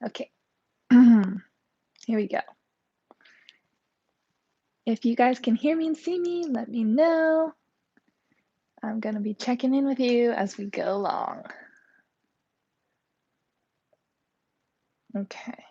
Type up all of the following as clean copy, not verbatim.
Okay, here we go. If you guys can hear me and see me, let me know. I'm going to be checking in with you as we go along. Okay.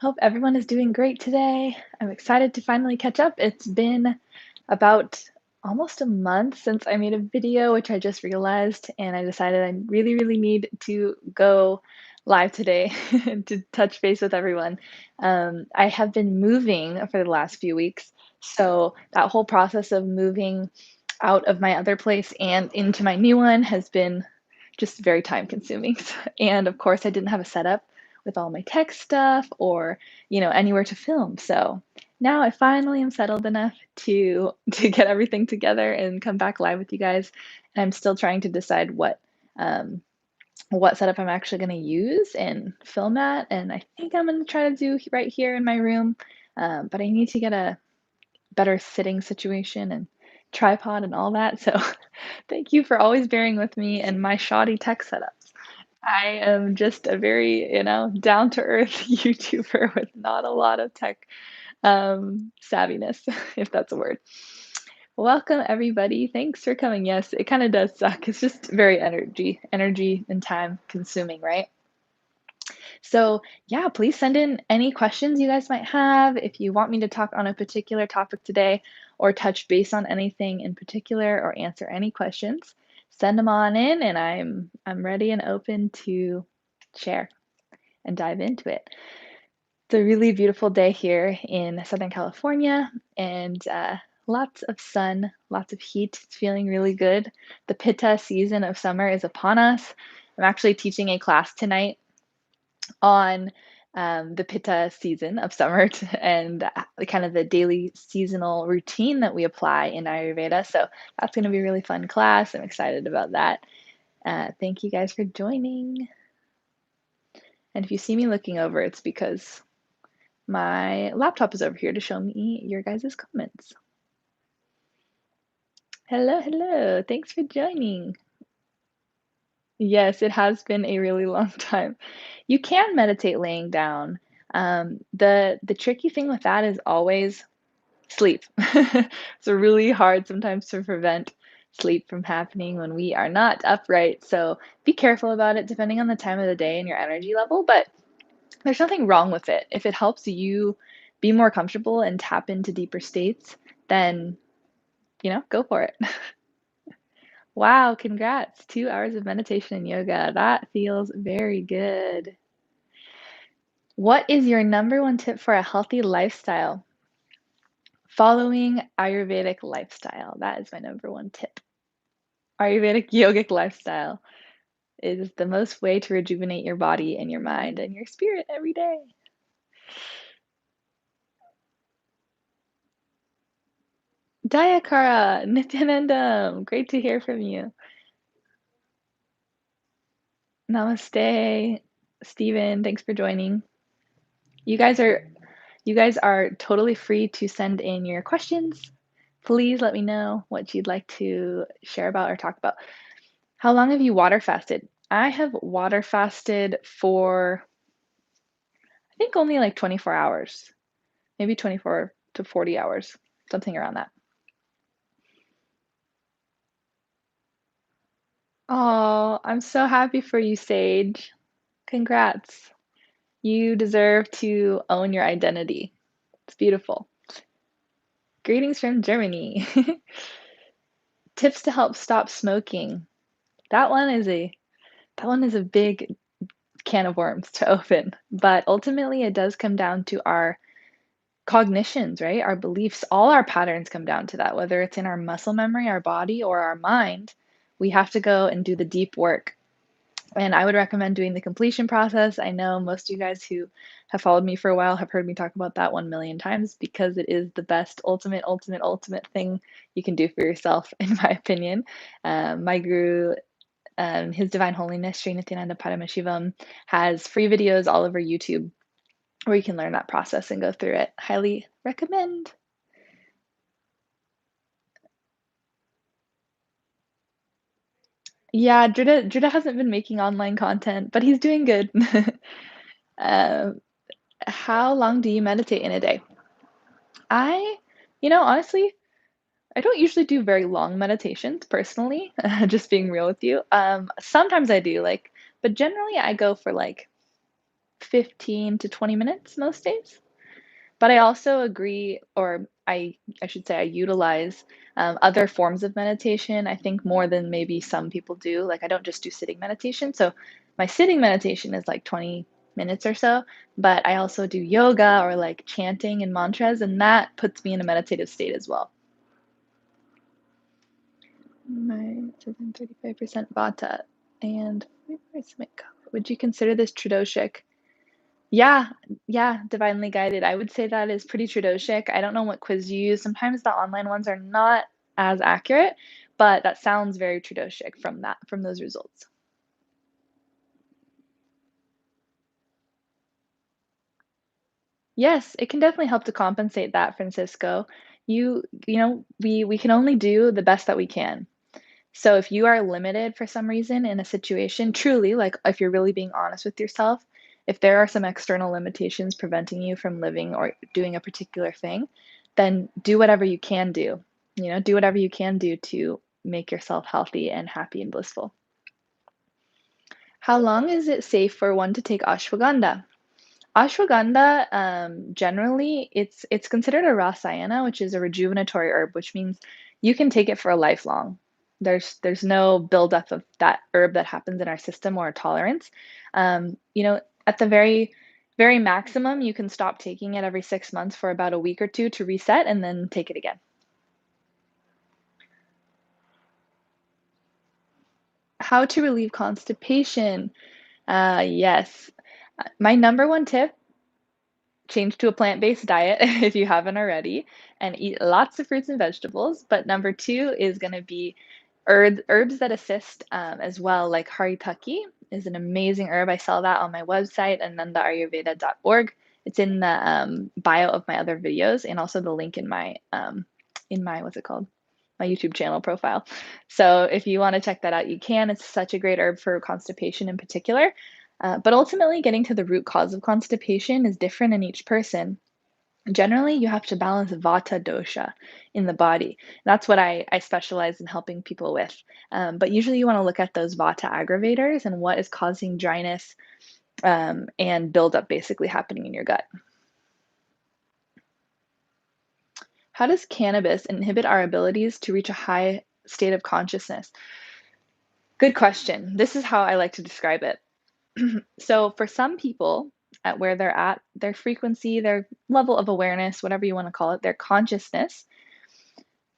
Hope everyone is doing great today. I'm excited to finally catch up. It's been about almost a month since I made a video, which I just realized, and I decided I really, really need to go live today to touch base with everyone. I have been moving for the last few weeks, so that whole process of moving out of my other place and into my new one has been just very time consuming. And of course, I didn't have a setup with all my tech stuff or, anywhere to film. So now I finally am settled enough to get everything together and come back live with you guys. And I'm still trying to decide what setup I'm actually going to use and film at. And I think I'm going to try to do right here in my room. But I need to get a better sitting situation and tripod and all that. So thank you for always bearing with me and my shoddy tech setups. I am just a very, down to earth YouTuber with not a lot of tech savviness, if that's a word. Welcome everybody. Thanks for coming. Yes, it kind of does suck. It's just very energy and time consuming, right? So, yeah, please send in any questions you guys might have. If you want me to talk on a particular topic today or touch base on anything in particular or answer any questions, send them on in and I'm ready and open to share and dive into it. It's a really beautiful day here in Southern California and lots of sun, lots of heat. It's feeling really good. The Pitta season of summer is upon us. I'm actually teaching a class tonight on the Pitta season of summer and kind of the daily seasonal routine that we apply in Ayurveda. So that's going to be a really fun class. I'm excited about that. Thank you guys for joining. And if you see me looking over, it's because my laptop is over here to show me your guys' comments. Hello, hello. Thanks for joining. Yes, it has been a really long time. You can meditate laying down. The tricky thing with that is always sleep. It's really hard sometimes to prevent sleep from happening when we are not upright. So be careful about it depending on the time of the day and your energy level, but there's nothing wrong with it. If it helps you be more comfortable and tap into deeper states, then, go for it. Wow, congrats. 2 hours of meditation and yoga. That feels very good. What is your number one tip for a healthy lifestyle? Following Ayurvedic lifestyle. That is my number one tip. Ayurvedic yogic lifestyle is the most way to rejuvenate your body and your mind and your spirit every day. Dayakara, Nithyanandam, great to hear from you. Namaste, Stephen, thanks for joining. You guys are totally free to send in your questions. Please let me know what you'd like to share about or talk about. How long have you water fasted? I have water fasted for, I think, only like 24 hours, maybe 24 to 40 hours, something around that. Oh, I'm so happy for you, Sage. Congrats. You deserve to own your identity. It's beautiful. Greetings from Germany. Tips to help stop smoking. That one is a big can of worms to open, but ultimately it does come down to our cognitions, right? Our beliefs, all our patterns come down to that, whether it's in our muscle memory, our body, or our mind. We have to go and do the deep work. And I would recommend doing the completion process. I know most of you guys who have followed me for a while have heard me talk about that 1 million times because it is the best, ultimate thing you can do for yourself, in my opinion. My guru, His Divine Holiness, Sri Nithyanandam Paramashivam, has free videos all over YouTube where you can learn that process and go through it. Highly recommend. Yeah, Druda hasn't been making online content, but he's doing good. Um, how long do you meditate in a day? I honestly, I don't usually do very long meditations personally, just being real with you. Sometimes I do, like, but generally I go for like 15 to 20 minutes most days. But I also agree, or I should say I utilize, other forms of meditation, I think more than maybe some people do. Like, I don't just do sitting meditation. So my sitting meditation is like 20 minutes or so, but I also do yoga or like chanting and mantras, and that puts me in a meditative state as well. My 35% vata and 5% kapha. Would you consider this Tradoshic? Yeah, yeah, divinely guided. I would say that is pretty Tradishic. I don't know what quiz you use. Sometimes the online ones are not as accurate, but that sounds very Tradishic from those results. Yes, it can definitely help to compensate that, Francisco. We can only do the best that we can. So if you are limited for some reason in a situation, truly, like if you're really being honest with yourself, if there are some external limitations preventing you from living or doing a particular thing, then do whatever you can do. Do whatever you can do to make yourself healthy and happy and blissful. How long is it safe for one to take ashwagandha? Ashwagandha, generally, it's considered a rasayana, which is a rejuvenatory herb, which means you can take it for a lifelong. There's no buildup of that herb that happens in our system or tolerance. At the very maximum, you can stop taking it every 6 months for about a week or two to reset, and then take it again. How to relieve constipation? Yes. My number one tip, change to a plant-based diet if you haven't already, and eat lots of fruits and vegetables. But number two is going to be herbs that assist as well, like haritaki is an amazing herb. I sell that on my website, anandaayurveda.org. It's in the bio of my other videos, and also the link in my what's it called? My YouTube channel profile. So if you want to check that out, you can. It's such a great herb for constipation in particular. But ultimately, getting to the root cause of constipation is different in each person. Generally, you have to balance vata dosha in the body. That's what I specialize in helping people with. But usually, you want to look at those vata aggravators and what is causing dryness and buildup basically happening in your gut. How does cannabis inhibit our abilities to reach a high state of consciousness? Good question. This is how I like to describe it. So for some people, at where they're at, their frequency, their level of awareness, whatever you want to call it, their consciousness,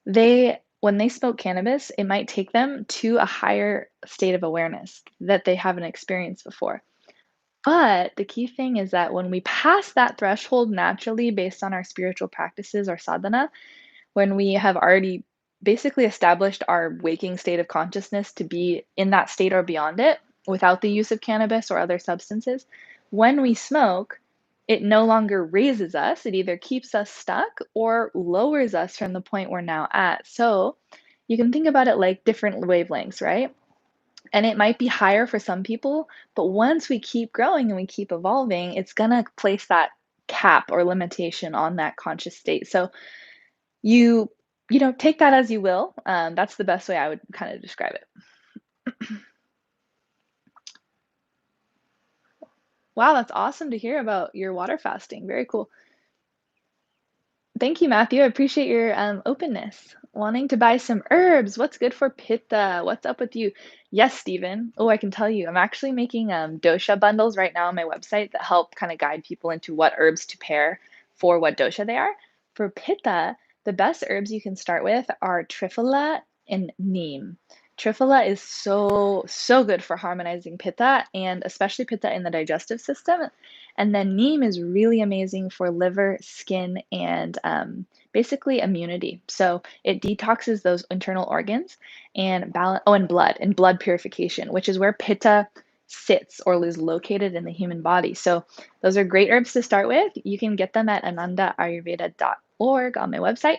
when they smoke cannabis, it might take them to a higher state of awareness that they haven't experienced before. But the key thing is that when we pass that threshold naturally based on our spiritual practices or sadhana, when we have already basically established our waking state of consciousness to be in that state or beyond it without the use of cannabis or other substances, when we smoke, it no longer raises us. It either keeps us stuck or lowers us from the point we're now at. So you can think about it like different wavelengths, right? And it might be higher for some people, but once we keep growing and we keep evolving, it's going to place that cap or limitation on that conscious state. So you take that as you will. That's the best way I would kind of describe it. Wow, that's awesome to hear about your water fasting. Very cool. Thank you, Matthew. I appreciate your openness. Wanting to buy some herbs. What's good for pitta? What's up with you? Yes, Stephen. Oh, I can tell you. I'm actually making dosha bundles right now on my website that help kind of guide people into what herbs to pair for what dosha they are. For pitta, the best herbs you can start with are triphala and neem. Triphala is so, so good for harmonizing pitta and especially pitta in the digestive system. And then neem is really amazing for liver, skin, and basically immunity. So it detoxes those internal organs and balance. Oh, and blood purification, which is where pitta sits or is located in the human body. So those are great herbs to start with. You can get them at anandaayurveda.org. ayurvedic.org on my website.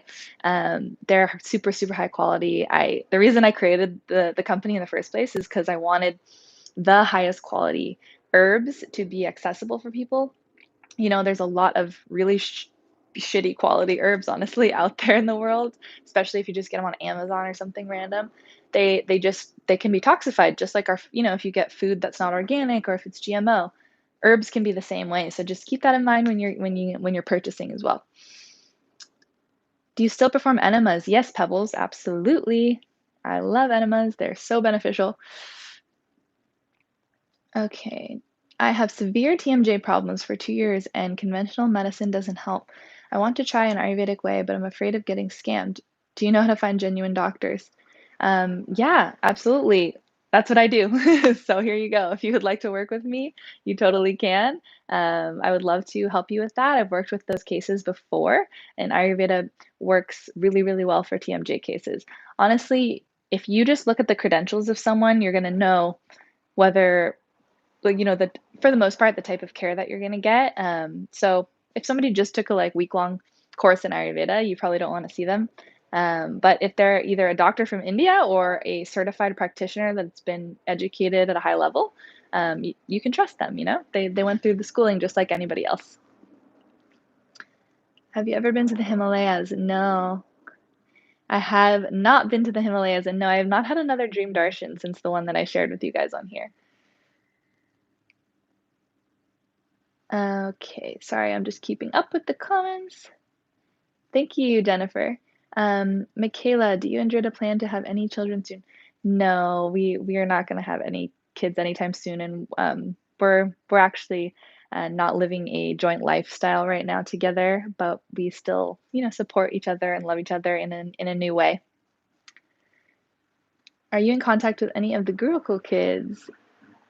They're super, super high quality. The reason I created the company in the first place is because I wanted the highest quality herbs to be accessible for people. There's a lot of really shitty quality herbs, honestly, out there in the world, especially if you just get them on Amazon or something random. They can be toxified, just like if you get food that's not organic or if it's GMO. Herbs can be the same way, so just keep that in mind when you're purchasing as well. Do you still perform enemas? Yes, Pebbles, absolutely. I love enemas. They're so beneficial. Okay. I have severe TMJ problems for 2 years and conventional medicine doesn't help. I want to try an Ayurvedic way, but I'm afraid of getting scammed. Do you know how to find genuine doctors? Yeah, absolutely. That's what I do. So here you go. If you would like to work with me, you totally can. I would love to help you with that. I've worked with those cases before, and Ayurveda works really, really well for TMJ cases. Honestly, if you just look at the credentials of someone, you're going to know whether like, for the most part, the type of care that you're going to get. So if somebody just took a week-long course in Ayurveda, you probably don't want to see them. But if they're either a doctor from India or a certified practitioner that's been educated at a high level, you can trust them. They went through the schooling just like anybody else. Have you ever been to the Himalayas? No, I have not been to the Himalayas, and no, I have not had another dream darshan since the one that I shared with you guys on here. Okay, sorry, I'm just keeping up with the comments. Thank you, Jennifer. Michaela, do you and Drita plan to have any children soon? No, we are not going to have any kids anytime soon, and we're actually not living a joint lifestyle right now together, but we still, support each other and love each other in a new way. Are you in contact with any of the Gurukul kids?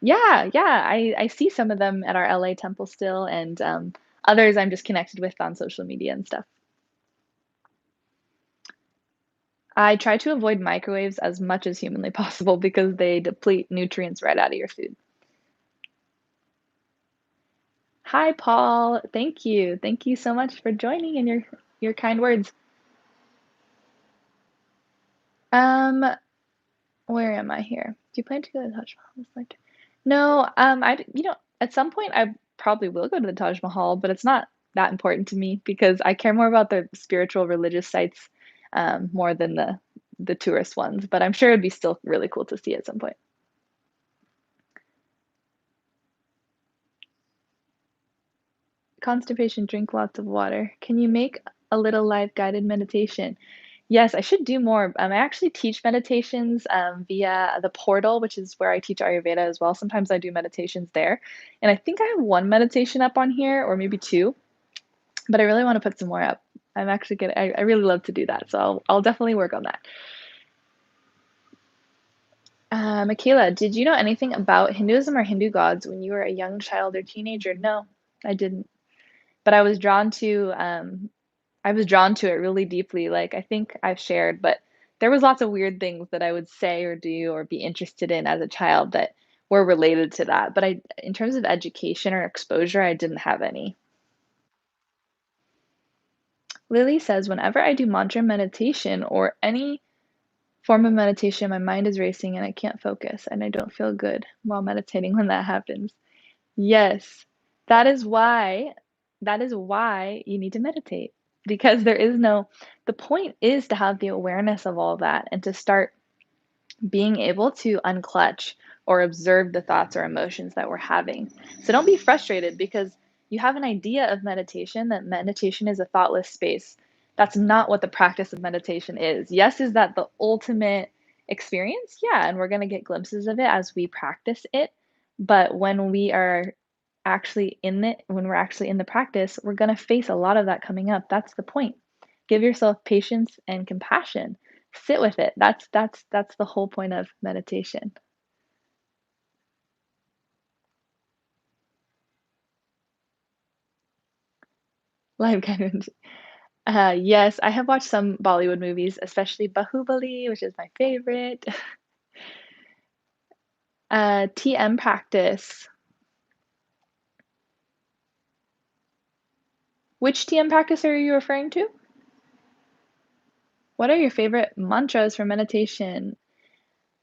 Yeah, yeah, I see some of them at our LA temple still, and others I'm just connected with on social media and stuff. I try to avoid microwaves as much as humanly possible because they deplete nutrients right out of your food. Hi, Paul. Thank you. Thank you so much for joining and your kind words. Um, where am I here? Do you plan to go to the Taj Mahal this winter? No, at some point I probably will go to the Taj Mahal, but it's not that important to me because I care more about the spiritual religious sites more than the tourist ones, but I'm sure it'd be still really cool to see at some point. Constipation, drink lots of water. Can you make a little live guided meditation? Yes, I should do more. I actually teach meditations via the portal, which is where I teach Ayurveda as well. Sometimes I do meditations there. And I think I have one meditation up on here, or maybe two, but I really want to put some more up. I'm actually good. I really love to do that. So I'll definitely work on that. Michaela, did you know anything about Hinduism or Hindu gods when you were a young child or teenager? No, I didn't. But I was drawn to it really deeply. Like I think I've shared, but there was lots of weird things that I would say or do or be interested in as a child that were related to that. But in terms of education or exposure, I didn't have any. Lily says, whenever I do mantra meditation or any form of meditation, my mind is racing and I can't focus and I don't feel good while meditating when that happens. Yes, that is why that is why you need to meditate because the point is to have the awareness of all that and to start being able to unclutch or observe the thoughts or emotions that we're having. So don't be frustrated because you have an idea of meditation that meditation is a thoughtless space. That's not what the practice of meditation is. Yes, is that the ultimate experience? Yeah, and we're going to get glimpses of it as we practice it. But when we're actually in the practice, we're going to face a lot of that coming up. That's the point. Give yourself patience and compassion. Sit with it. That's the whole point of meditation. Live guidance. Yes, I have watched some Bollywood movies, especially Bahubali, which is my favorite. TM practice. Which TM practice are you referring to? What are your favorite mantras for meditation?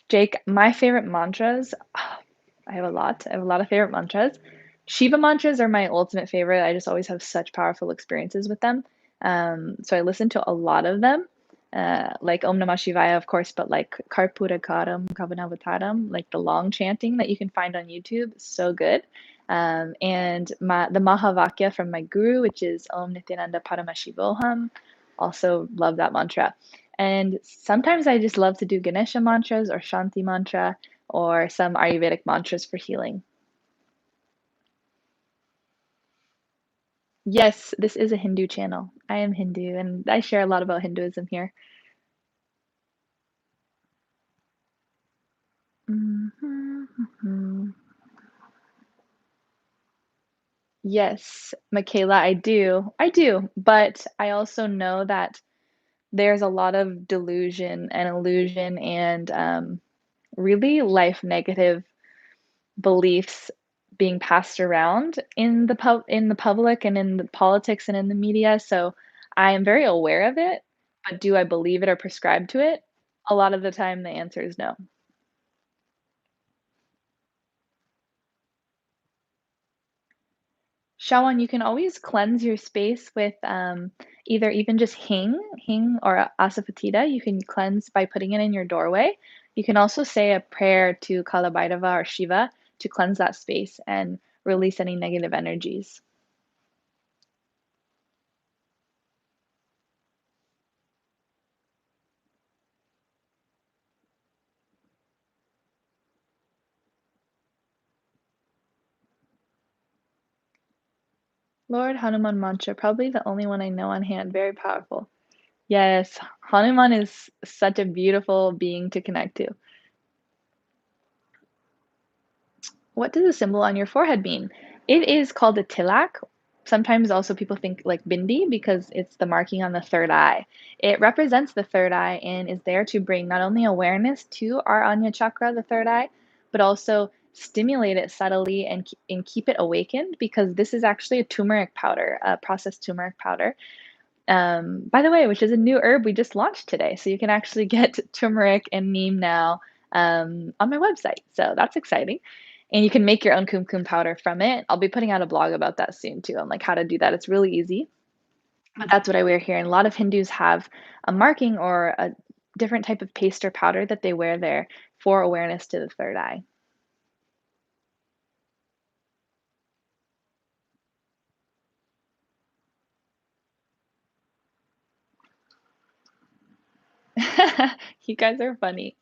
Jake, my favorite mantras, I have a lot. I have a lot of favorite mantras. Shiva mantras are my ultimate favorite. I just always have such powerful experiences with them. So I listen to a lot of them, like Om Namah Shivaya, of course, but like Karpura Karam, Kavanavataram, like the long chanting that you can find on YouTube, so good. And the Mahavakya from my guru, which is Om Nithyananda Paramashivoham, also love that mantra. And sometimes I just love to do Ganesha mantras or Shanti mantra or some Ayurvedic mantras for healing. Yes, this is a Hindu channel. I am Hindu and I share a lot about Hinduism here. Mhm, mhm. Yes, Michaela, I do. I do. But I also know that there's a lot of delusion and illusion and really life negative beliefs being passed around in the public and in the politics and in the media, so I am very aware of it, but do I believe it or prescribe to it? A lot of the time, the answer is no. Shawan, you can always cleanse your space with, either even just hing or asafoetida, you can cleanse by putting it in your doorway. You can also say a prayer to Kalabhairava or Shiva to cleanse that space and release any negative energies. Lord Hanuman mantra, probably the only one I know on hand, very powerful. Yes, Hanuman is such a beautiful being to connect to. What does the symbol on your forehead mean? It is called a tilak. Sometimes also people think like bindi because it's the marking on the third eye. It represents the third eye and is there to bring not only awareness to our Anya chakra, the third eye, but also stimulate it subtly and keep it awakened because this is actually a turmeric powder, a processed turmeric powder. By the way, which is a new herb we just launched today. So you can actually get turmeric and neem now on my website. So that's exciting. And you can make your own kumkum powder from it. I'll be putting out a blog about that soon too, on like how to do that. It's really easy. But that's what I wear here. And a lot of Hindus have a marking or a different type of paste or powder that they wear there for awareness to the third eye. You guys are funny.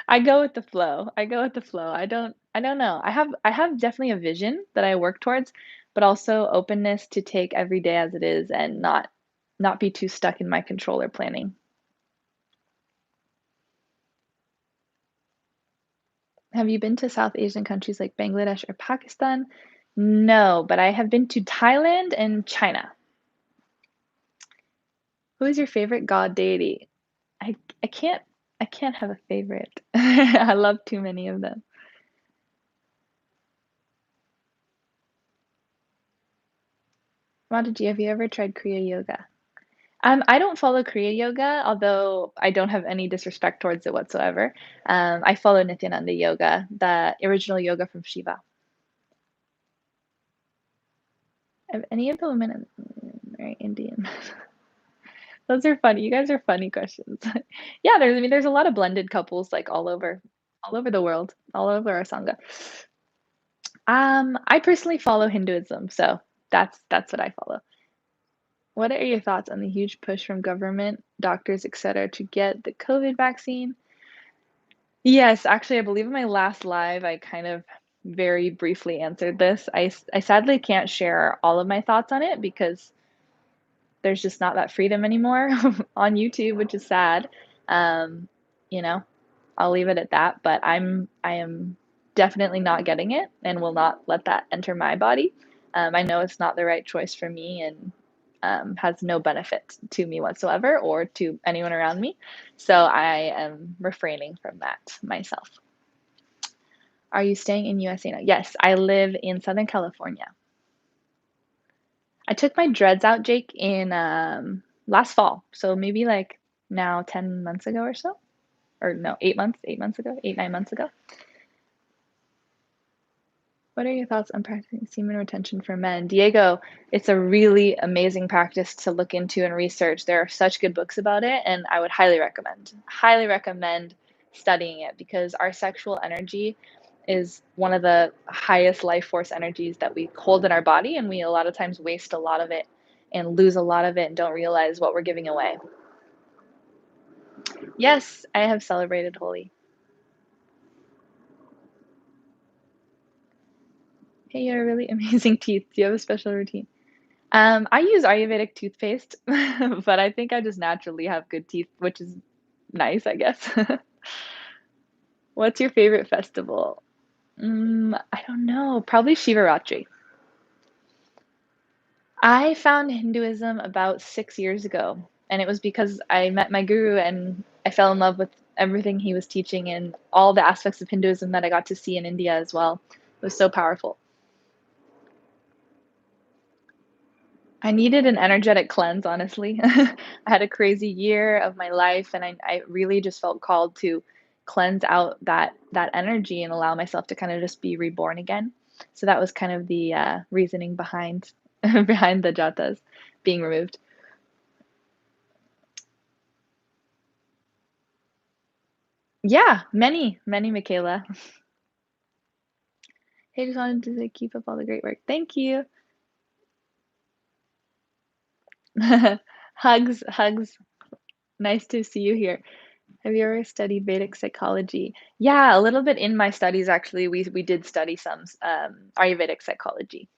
I go with the flow. I go with the flow. I don't know. I have definitely a vision that I work towards, but also openness to take every day as it is and not be too stuck in my control or planning. Have you been to South Asian countries like Bangladesh or Pakistan? No, but I have been to Thailand and China. Who is your favorite god deity? I I can't I can't have a favorite. I love too many of them. Mataji, have you ever tried Kriya Yoga? I don't follow Kriya Yoga, although I don't have any disrespect towards it whatsoever. I follow Nithyananda Yoga, the original yoga from Shiva. Have any of the women marry Indian? Those are funny. You guys are funny questions. Yeah, there's a lot of blended couples like all over the world, all over our sangha. I personally follow Hinduism, so that's what I follow. What are your thoughts on the huge push from government, doctors, etc., to get the COVID vaccine? Yes, actually, I believe in my last live, I kind of very briefly answered this. I sadly can't share all of my thoughts on it because there's just not that freedom anymore on YouTube, which is sad. Um, you know, I'll leave it at that, but I am definitely not getting it and will not let that enter my body. I know it's not the right choice for me and has no benefit to me whatsoever or to anyone around me. So I am refraining from that myself. Are you staying in USA now? Yes, I live in Southern California. I took my dreads out, Jake, in last fall. So maybe like now 10 months ago or so. Or no, 8 months ago, 8, 9 months ago. What are your thoughts on practicing semen retention for men? Diego, it's a really amazing practice to look into and research. There are such good books about it, and I would highly recommend studying it because our sexual energy is one of the highest life force energies that we hold in our body, and we a lot of times waste a lot of it and lose a lot of it and don't realize what we're giving away. Yes, I have celebrated Holi. Hey, you have really amazing teeth. Do you have a special routine? I use Ayurvedic toothpaste, but I think I just naturally have good teeth, which is nice, I guess. What's your favorite festival? I don't know. Probably Shivaratri. I found Hinduism about 6 years ago, and it was because I met my guru and I fell in love with everything he was teaching and all the aspects of Hinduism that I got to see in India as well. It was so powerful. I needed an energetic cleanse, honestly. I had a crazy year of my life, and I really just felt called to cleanse out that energy and allow myself to kind of just be reborn again. So that was kind of the reasoning behind behind the jatas being removed. Yeah, many, Michaela. Hey, just wanted to say keep up all the great work. Thank you. Hugs, hugs. Nice to see you here. Have you ever studied Vedic psychology? Yeah, a little bit in my studies, actually. We did study some Ayurvedic psychology,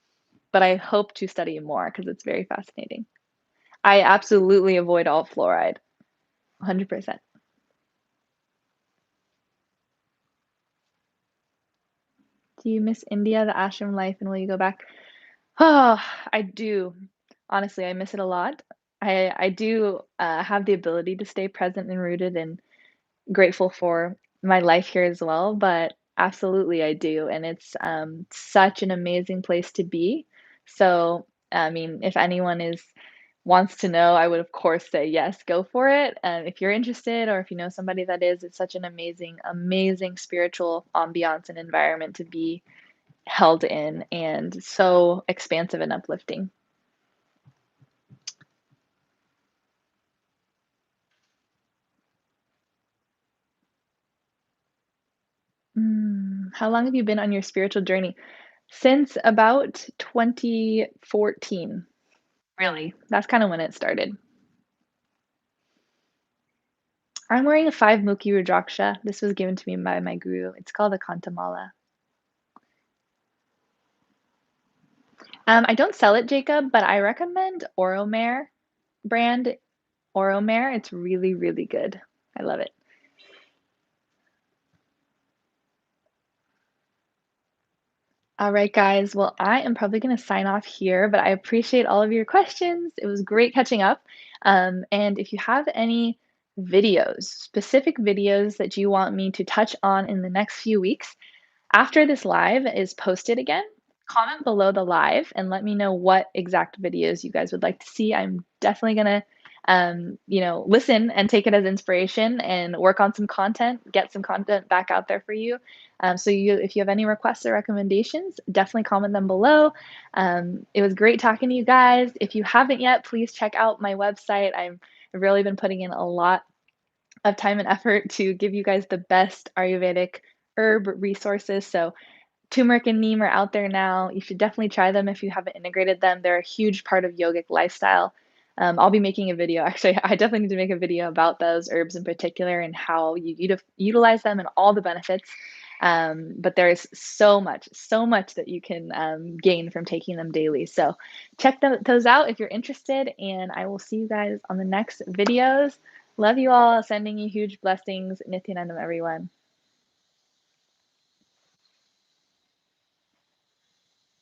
but I hope to study more because it's very fascinating. I absolutely avoid all fluoride, 100%. Do you miss India, the ashram life, and will you go back? Oh, I do. Honestly, I miss it a lot. I do have the ability to stay present and rooted and grateful for my life here as well, but absolutely I do, and it's, such an amazing place to be. So, I mean, if anyone is wants to know, I would, of course, say, "Yes, go for it," if you're interested or if you know somebody that is, it's such an amazing, amazing spiritual ambiance and environment to be held in and so expansive and uplifting. How long have you been on your spiritual journey? Since about 2014. Really, that's kinda when it started. I'm wearing a 5 Mukhi Rudraksha. This was given to me by my guru. It's called a Kantamala. I don't sell it, Jacob, but I recommend Oromare brand Oromare. It's really, really good. I love it. All right, guys. Well, I am probably going to sign off here, but I appreciate all of your questions. It was great catching up. And if you have any videos, specific videos that you want me to touch on in the next few weeks, after this live is posted again, comment below the live and let me know what exact videos you guys would like to see. I'm definitely gonna, listen and take it as inspiration and work on some content, get some content back out there for you. If you have any requests or recommendations, definitely comment them below. It was great talking to you guys. If you haven't yet, please check out my website. I've really been putting in a lot of time and effort to give you guys the best Ayurvedic herb resources. So turmeric and neem are out there now. You should definitely try them if you haven't integrated them. They're a huge part of yogic lifestyle. I'll be making a video. Actually, I definitely need to make a video about those herbs in particular and how you utilize them and all the benefits. But there's so much that you can gain from taking them daily. So check those out if you're interested, and I will see you guys on the next videos. Love you all. Sending you huge blessings. Nithyanandam, everyone.